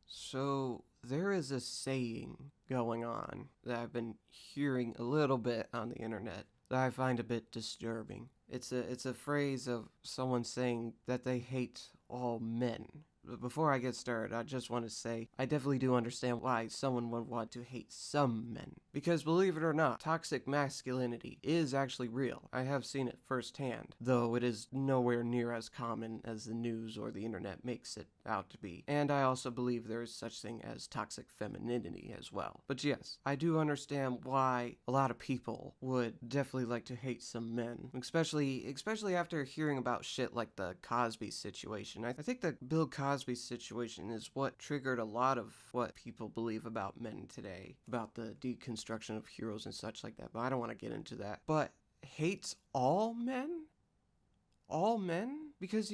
So there is a saying going on that I've been hearing a little bit on the internet that I find a bit disturbing. It's a phrase of someone saying that they hate all men. But before I get started, I just want to say I definitely do understand why someone would want to hate some men. Because believe it or not, toxic masculinity is actually real. I have seen it firsthand, though it is nowhere near as common as the news or the internet makes it out to be. And I also believe there is such thing as toxic femininity as well. But yes, I do understand why a lot of people would definitely like to hate some men, especially after hearing about shit like the Cosby situation. I think the Bill Cosby situation is what triggered a lot of what people believe about men today, about the deconstruction of heroes and such like that, but I don't want to get into that. But hates all men? All men? Because,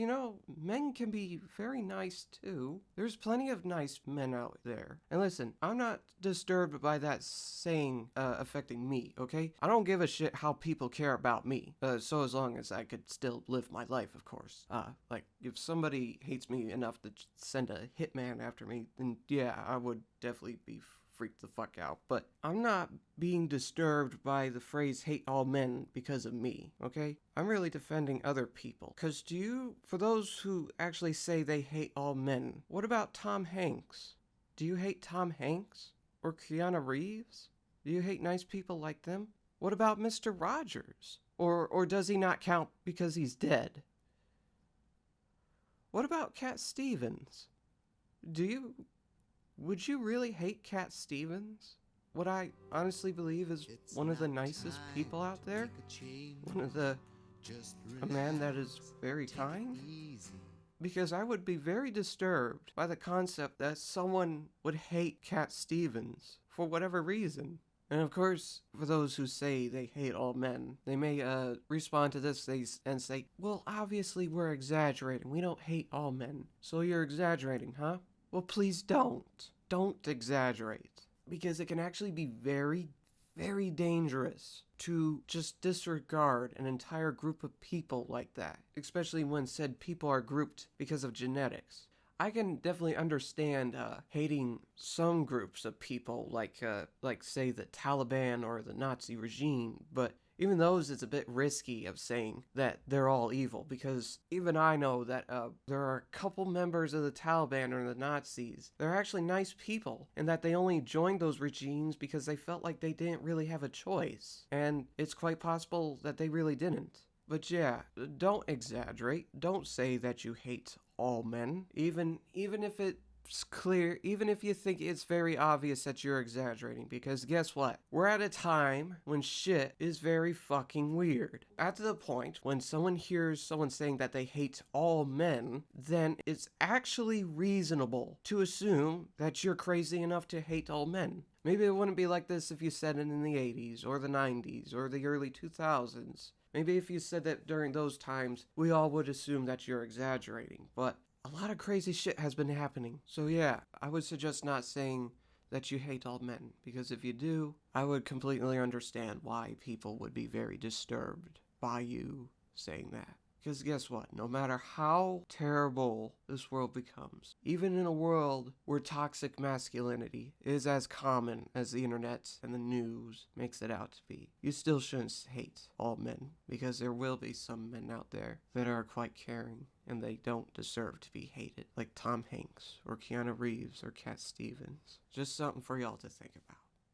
men can be very nice too. There's plenty of nice men out there. And listen, I'm not disturbed by that saying affecting me, okay? I don't give a shit how people care about me. So as long as I could still live my life, of course. Like, if somebody hates me enough to send a hitman after me, then yeah, I would definitely be freak the fuck out. But I'm not being disturbed by the phrase hate all men because of me, okay? I'm really defending other people. Because for those who actually say they hate all men, what about Tom Hanks? Do you hate Tom Hanks? Or Keanu Reeves? Do you hate nice people like them? What about Mr. Rogers? Or does he not count because he's dead? What about Cat Stevens? Would you really hate Cat Stevens? What I honestly believe is one of the nicest people out there. A man that is very kind. Because I would be very disturbed by the concept that someone would hate Cat Stevens for whatever reason. And of course, for those who say they hate all men, they may respond to this and say, well, obviously we're exaggerating. We don't hate all men. So you're exaggerating, huh? Well, please don't. Don't exaggerate. Because it can actually be very, very dangerous to just disregard an entire group of people like that. Especially when said people are grouped because of genetics. I can definitely understand hating some groups of people, like say the Taliban or the Nazi regime, but even those, it's a bit risky of saying that they're all evil, because even I know that there are a couple members of the Taliban or the Nazis. They're actually nice people, and that they only joined those regimes because they felt like they didn't really have a choice. And it's quite possible that they really didn't. But yeah, don't exaggerate. Don't say that you hate all men, even if it's clear, even if you think it's very obvious that you're exaggerating, because guess what? We're at a time when shit is very fucking weird. At the point when someone hears someone saying that they hate all men, then it's actually reasonable to assume that you're crazy enough to hate all men. Maybe it wouldn't be like this if you said it in the 80s or the 90s or the early 2000s. Maybe if you said that during those times, we all would assume that you're exaggerating. But a lot of crazy shit has been happening. So yeah, I would suggest not saying that you hate all men. Because if you do, I would completely understand why people would be very disturbed by you saying that. Because guess what? No matter how terrible this world becomes, even in a world where toxic masculinity is as common as the internet and the news makes it out to be, you still shouldn't hate all men, because there will be some men out there that are quite caring and they don't deserve to be hated, like Tom Hanks or Keanu Reeves or Cat Stevens. Just something for y'all to think about.